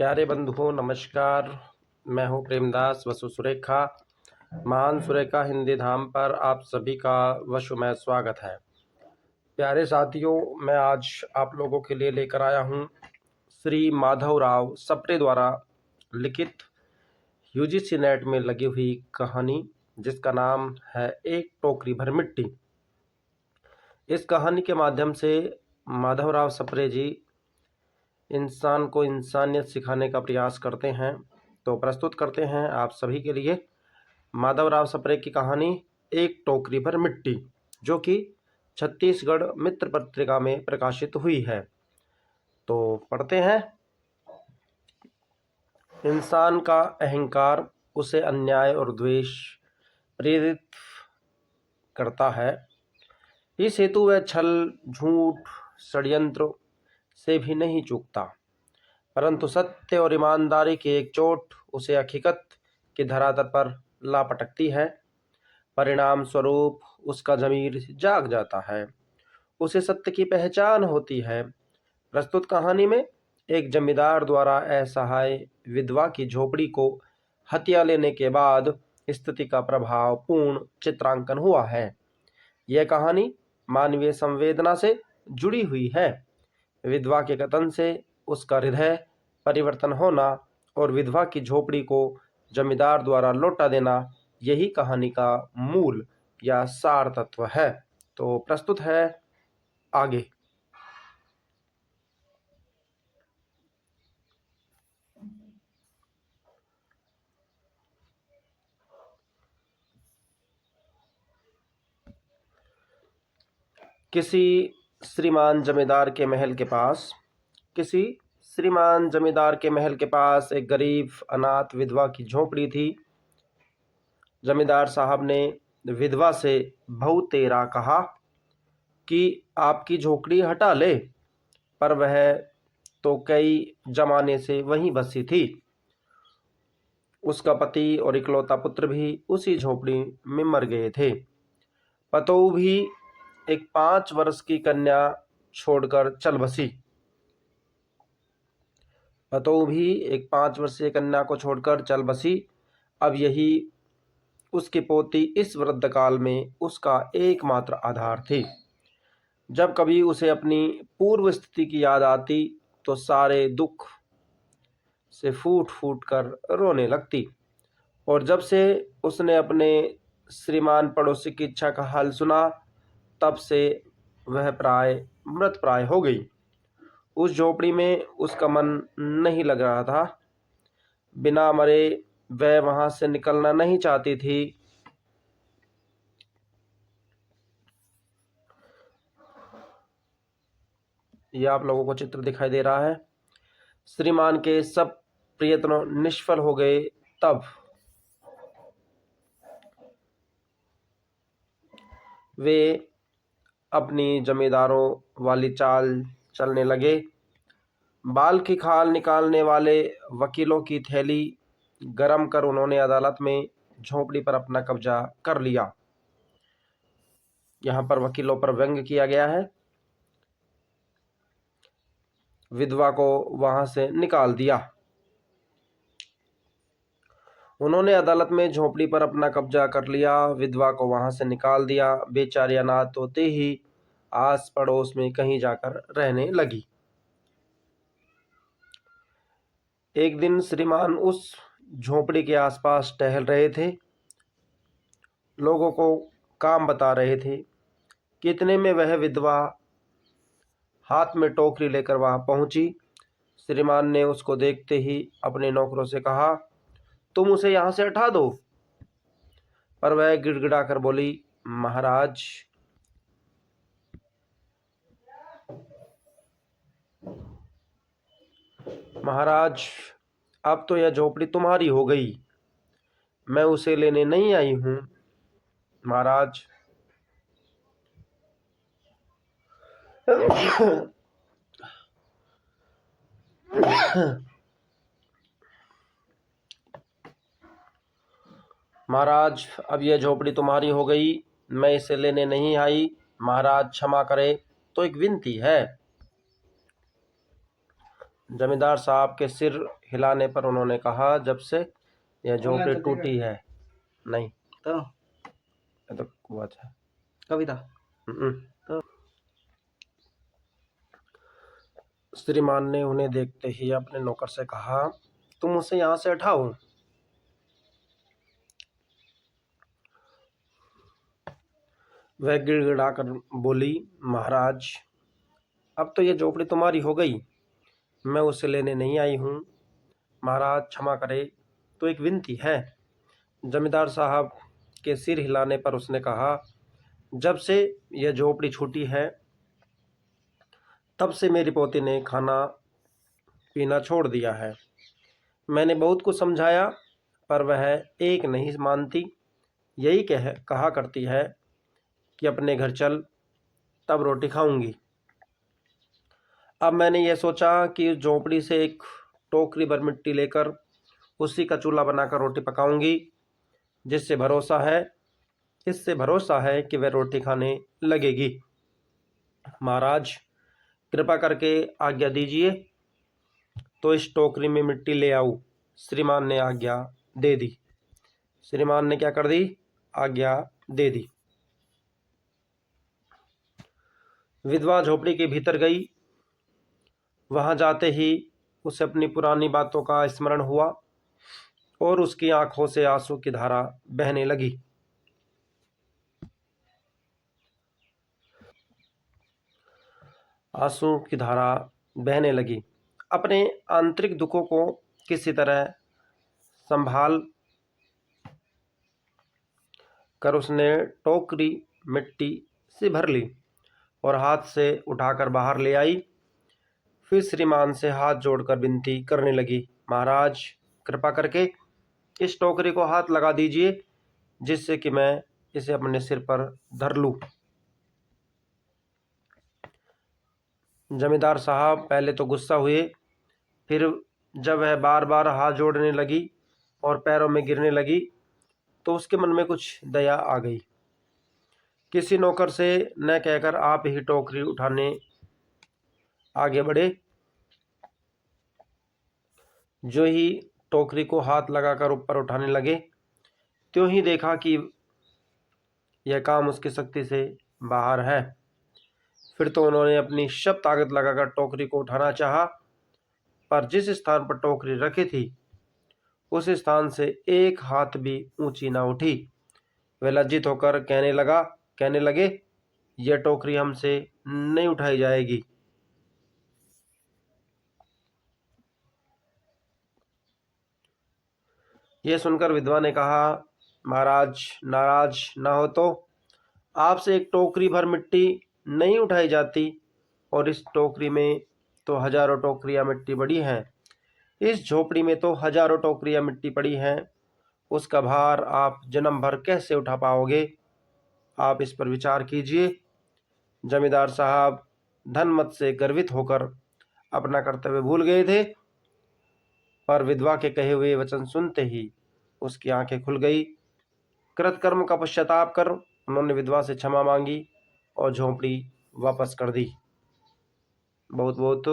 प्यारे बंधुओं नमस्कार। मैं हूं प्रेमदास वसु सुरेखा। महान सुरेखा हिंदी धाम पर आप सभी का वशुमय स्वागत है। प्यारे साथियों, मैं आज आप लोगों के लिए लेकर आया हूं श्री माधवराव सप्रे द्वारा लिखित यूजीसी नेट में लगी हुई कहानी, जिसका नाम है एक टोकरी भर मिट्टी। इस कहानी के माध्यम से माधवराव सप्रे जी इंसान को इंसानियत सिखाने का प्रयास करते हैं। तो प्रस्तुत करते हैं आप सभी के लिए माधवराव सप्रे की कहानी एक टोकरी भर मिट्टी, जो कि छत्तीसगढ़ मित्र पत्रिका में प्रकाशित हुई है। तो पढ़ते हैं। इंसान का अहंकार उसे अन्याय और द्वेष प्रेरित करता है। इस हेतु वह छल, झूठ, षड्यंत्र से भी नहीं चूकता, परंतु सत्य और ईमानदारी की एक चोट उसे हकीकत की धरातल पर ला पटकती है। परिणाम स्वरूप उसका ज़मीर जाग जाता है, उसे सत्य की पहचान होती है। प्रस्तुत कहानी में एक जमींदार द्वारा असहाय विधवा की झोपड़ी को हत्या लेने के बाद स्थिति का प्रभाव पूर्ण चित्रांकन हुआ है। यह कहानी मानवीय संवेदना से जुड़ी हुई है। विधवा के कथन से उसका हृदय परिवर्तन होना और विधवा की झोपड़ी को जमींदार द्वारा लौटा देना, यही कहानी का मूल या सार तत्व है। तो प्रस्तुत है आगे। किसी श्रीमान जमींदार के महल के पास एक गरीब अनाथ विधवा की झोपड़ी थी। जमींदार साहब ने विधवा से बहुत तेरा कहा कि आपकी झोपड़ी हटा ले, पर वह तो कई जमाने से वहीं बसी थी। उसका पति और इकलौता पुत्र भी उसी झोपड़ी में मर गए थे। पतोहू भी एक 5 वर्ष की कन्या छोड़कर चल बसी। अब यही उसकी पोती इस वृद्ध काल में उसका एकमात्र आधार थी। जब कभी उसे अपनी पूर्व स्थिति की याद आती तो सारे दुख से फूट फूट कर रोने लगती, और जब से उसने अपने श्रीमान पड़ोसी की इच्छा का हाल सुना, तब से वह मृत प्राय हो गई। उस झोपड़ी में उसका मन नहीं लग रहा था। बिना मरे वह वहां से निकलना नहीं चाहती थी। यह आप लोगों को चित्र दिखाई दे रहा है। श्रीमान के सब प्रयत्न निष्फल हो गए। तब वे अपनी जमींदारों वाली चाल चलने लगे। बाल की खाल निकालने वाले वकीलों की थैली गरम कर उन्होंने अदालत में झोपड़ी पर अपना कब्जा कर लिया। यहाँ पर वकीलों पर व्यंग्य किया गया है। विधवा को वहां से निकाल दिया। उन्होंने अदालत में झोपड़ी पर अपना कब्जा कर लिया, विधवा को वहां से निकाल दिया। बेचारी अनाथ होते ही आस पड़ोस में कहीं जाकर रहने लगी। एक दिन श्रीमान उस झोपड़ी के आसपास टहल रहे थे, लोगों को काम बता रहे थे कि इतने में वह विधवा हाथ में टोकरी लेकर वहां पहुंची। श्रीमान ने उसको देखते ही अपने नौकरों से कहा, तुम उसे यहां से हटा दो। पर वह गिड़गिड़ा कर बोली, महाराज, अब तो यह झोपड़ी तुम्हारी हो गई, मैं उसे लेने नहीं आई हूं। महाराज महाराज, अब यह झोपड़ी तुम्हारी हो गई, मैं इसे लेने नहीं आई। महाराज क्षमा करें, तो एक विनती है। जमींदार साहब के सिर हिलाने पर उन्होंने कहा, जब से यह झोपड़ी टूटी है। नहीं तो ये तो हुआ था कविता। तो श्रीमान ने उन्हें देखते ही अपने नौकर से कहा, तुम उसे यहाँ से हटाओ। वह गिड़गिड़ाकर बोली, महाराज अब तो यह झोपड़ी तुम्हारी हो गई, मैं उसे लेने नहीं आई हूँ। महाराज क्षमा करे, तो एक विनती है। जमींदार साहब के सिर हिलाने पर उसने कहा, जब से यह झोपड़ी छूटी है तब से मेरी पोती ने खाना पीना छोड़ दिया है। मैंने बहुत कुछ समझाया पर वह एक नहीं मानती। यही कहा करती है कि अपने घर चल, तब रोटी खाऊंगी। अब मैंने यह सोचा कि उस झोपड़ी से एक टोकरी भर मिट्टी लेकर उसी का चूल्हा बनाकर रोटी पकाऊंगी, इससे भरोसा है कि वह रोटी खाने लगेगी। महाराज कृपा करके आज्ञा दीजिए तो इस टोकरी में मिट्टी ले आऊं। श्रीमान ने आज्ञा दे दी। श्रीमान ने क्या कर दी? आज्ञा दे दी। विधवा झोपड़ी के भीतर गई। वहां जाते ही उसे अपनी पुरानी बातों का स्मरण हुआ और उसकी आंखों से आंसू की धारा बहने लगी। आंसू की धारा बहने लगी। अपने आंतरिक दुखों को किसी तरह संभाल कर उसने टोकरी मिट्टी से भर ली और हाथ से उठाकर बाहर ले आई। फिर श्रीमान से हाथ जोड़कर विनती करने लगी, महाराज कृपा करके इस टोकरी को हाथ लगा दीजिए, जिससे कि मैं इसे अपने सिर पर धर लूं। जमींदार साहब पहले तो गुस्सा हुए, फिर जब वह बार बार हाथ जोड़ने लगी और पैरों में गिरने लगी तो उसके मन में कुछ दया आ गई। किसी नौकर से न कहकर आप ही टोकरी उठाने आगे बढ़े। जो ही टोकरी को हाथ लगाकर ऊपर उठाने लगे, त्यों ही देखा कि यह काम उसकी शक्ति से बाहर है। फिर तो उन्होंने अपनी सब ताकत लगाकर टोकरी को उठाना चाहा, पर जिस स्थान पर टोकरी रखी थी उस स्थान से एक हाथ भी ऊंची ना उठी। वे लज्जित होकर कहने लगे, यह टोकरी हमसे नहीं उठाई जाएगी। यह सुनकर विधवा ने कहा, महाराज नाराज ना हो तो आपसे एक टोकरी भर मिट्टी नहीं उठाई जाती, और इस टोकरी में तो हजारों टोकरियां मिट्टी पड़ी हैं। इस झोपड़ी में तो हजारों टोकरियां मिट्टी पड़ी हैं, उसका भार आप जन्म भर कैसे उठा पाओगे? आप इस पर विचार कीजिए। जमींदार साहब धनमत से गर्वित होकर अपना कर्तव्य भूल गए थे, पर विधवा के कहे हुए वचन सुनते ही उसकी आंखें खुल गई। कृतकर्म का पश्चाताप कर उन्होंने विधवा से क्षमा मांगी और झोंपड़ी वापस कर दी। बहुत बहुत